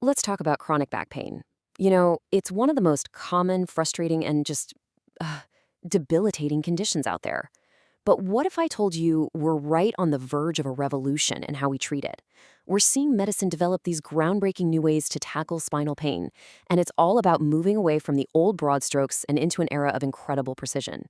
Let's talk about chronic back pain. It's one of the most common, frustrating, and just uh, debilitating conditions out there. But what if I told you we're right on the verge of a revolution in how we treat it? We're seeing medicine develop these groundbreaking new ways to tackle spinal pain, and it's all about moving away from the old broad strokes and into an era of incredible precision.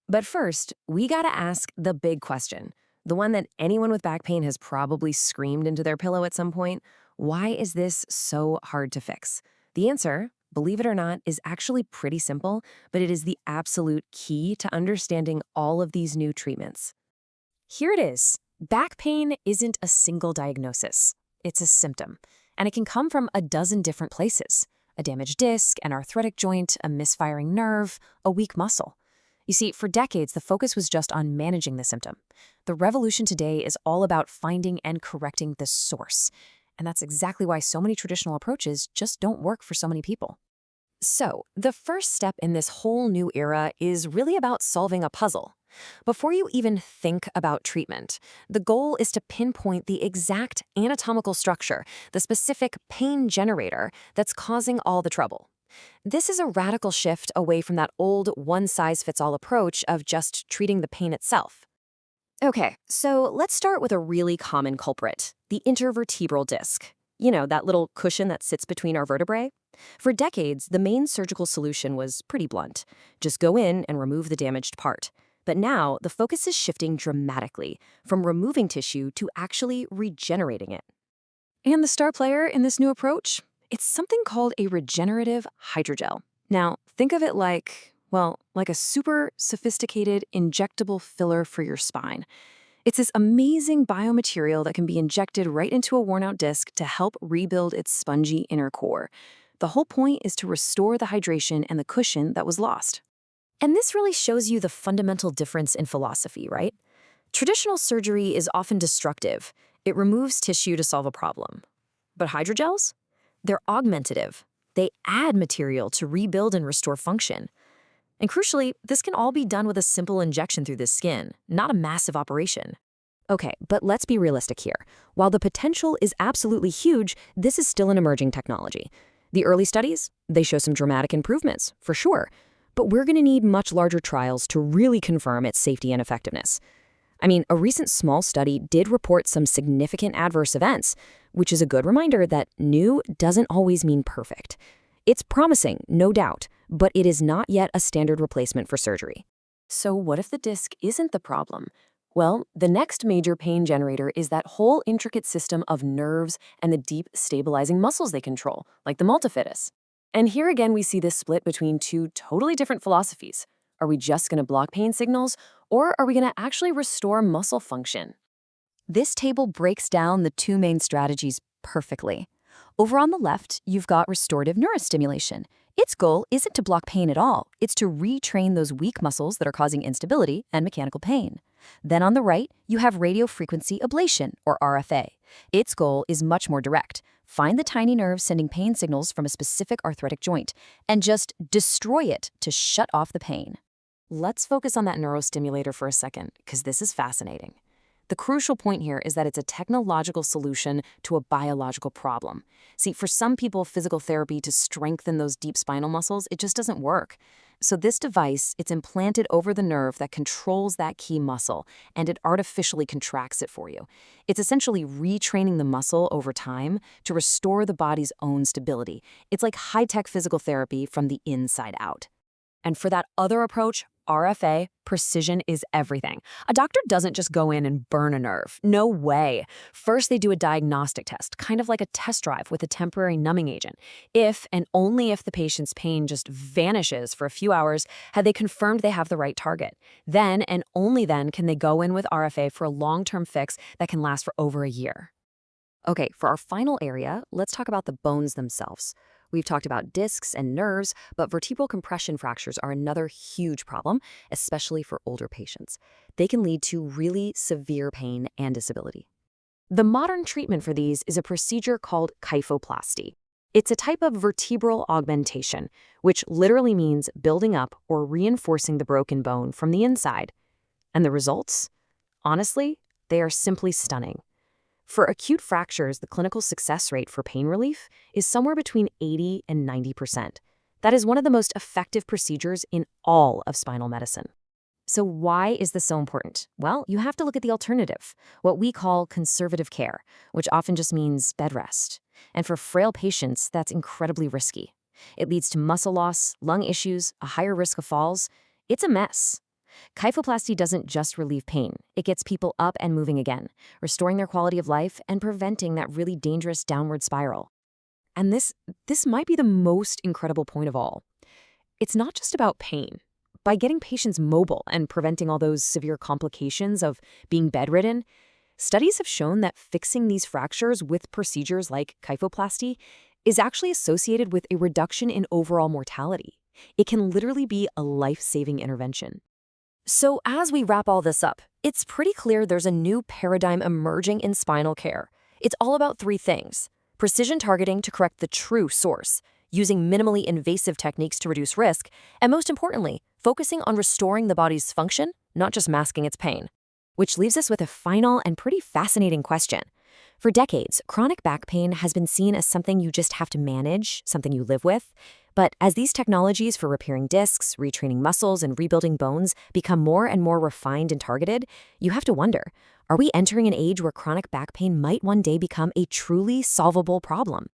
But first, we gotta ask the big question, the one that anyone with back pain has probably screamed into their pillow at some point. Why is this so hard to fix? The answer, believe it or not, is actually pretty simple, but it is the absolute key to understanding all of these new treatments. Here it is. Back pain isn't a single diagnosis. It's a symptom, and it can come from a dozen different places: a damaged disc, an arthritic joint, a misfiring nerve, a weak muscle. You see, for decades, the focus was just on managing the symptom. The revolution today is all about finding and correcting the source. And that's exactly why so many traditional approaches just don't work for so many people. So, the first step in this whole new era is really about solving a puzzle. Before you even think about treatment, the goal is to pinpoint the exact anatomical structure, the specific pain generator that's causing all the trouble. This is a radical shift away from that old one-size-fits-all approach of just treating the pain itself. Okay, so let's start with a really common culprit, the intervertebral disc. That little cushion that sits between our vertebrae? For decades, the main surgical solution was pretty blunt. Just go in and remove the damaged part. But now, the focus is shifting dramatically, from removing tissue to actually regenerating it. And the star player in this new approach? It's something called a regenerative hydrogel. Now, think of it like a super sophisticated injectable filler for your spine. It's this amazing biomaterial that can be injected right into a worn-out disc to help rebuild its spongy inner core. The whole point is to restore the hydration and the cushion that was lost. And this really shows you the fundamental difference in philosophy, right? Traditional surgery is often destructive. It removes tissue to solve a problem. But hydrogels? They're augmentative. They add material to rebuild and restore function. And crucially, this can all be done with a simple injection through the skin, not a massive operation. Okay, but let's be realistic here. While the potential is absolutely huge, this is still an emerging technology. The early studies, they show some dramatic improvements, for sure, but we're going to need much larger trials to really confirm its safety and effectiveness. I mean, a recent small study did report some significant adverse events, which is a good reminder that new doesn't always mean perfect. It's promising, no doubt, but it is not yet a standard replacement for surgery. So what if the disc isn't the problem? Well, the next major pain generator is that whole intricate system of nerves and the deep stabilizing muscles they control, like the multifidus. And here again we see this split between two totally different philosophies. Are we just going to block pain signals, or are we going to actually restore muscle function? This table breaks down the two main strategies perfectly. Over on the left, you've got restorative neurostimulation. Its goal isn't to block pain at all. It's to retrain those weak muscles that are causing instability and mechanical pain. Then on the right, you have radiofrequency ablation, or RFA. Its goal is much more direct. Find the tiny nerve sending pain signals from a specific arthritic joint and just destroy it to shut off the pain. Let's focus on that neurostimulator for a second, because this is fascinating. The crucial point here is that it's a technological solution to a biological problem. See, for some people, physical therapy to strengthen those deep spinal muscles, it just doesn't work. So this device, it's implanted over the nerve that controls that key muscle, and it artificially contracts it for you. It's essentially retraining the muscle over time to restore the body's own stability. It's like high-tech physical therapy from the inside out. And for that other approach, RFA, precision is everything. A doctor doesn't just go in and burn a nerve. No way. First, they do a diagnostic test, kind of like a test drive with a temporary numbing agent. If and only if the patient's pain just vanishes for a few hours, have they confirmed they have the right target. Then and only then can they go in with RFA for a long-term fix that can last for over a year. Okay, for our final area, let's talk about the bones themselves. We've talked about discs and nerves, but vertebral compression fractures are another huge problem, especially for older patients. They can lead to really severe pain and disability. The modern treatment for these is a procedure called kyphoplasty. It's a type of vertebral augmentation, which literally means building up or reinforcing the broken bone from the inside. And the results? Honestly, they are simply stunning. For acute fractures, the clinical success rate for pain relief is somewhere between 80 and 90%. That is one of the most effective procedures in all of spinal medicine. So why is this so important? Well, you have to look at the alternative, what we call conservative care, which often just means bed rest. And for frail patients, that's incredibly risky. It leads to muscle loss, lung issues, a higher risk of falls. It's a mess. Kyphoplasty doesn't just relieve pain. It gets people up and moving again, restoring their quality of life and preventing that really dangerous downward spiral. And this might be the most incredible point of all. It's not just about pain. By getting patients mobile and preventing all those severe complications of being bedridden, studies have shown that fixing these fractures with procedures like kyphoplasty is actually associated with a reduction in overall mortality. It can literally be a life-saving intervention. So as we wrap all this up, it's pretty clear there's a new paradigm emerging in spinal care. It's all about three things: precision targeting to correct the true source, using minimally invasive techniques to reduce risk, and most importantly, focusing on restoring the body's function, not just masking its pain. Which leaves us with a final and pretty fascinating question. For decades, chronic back pain has been seen as something you just have to manage, something you live with. But as these technologies for repairing discs, retraining muscles, and rebuilding bones become more and more refined and targeted, you have to wonder, are we entering an age where chronic back pain might one day become a truly solvable problem?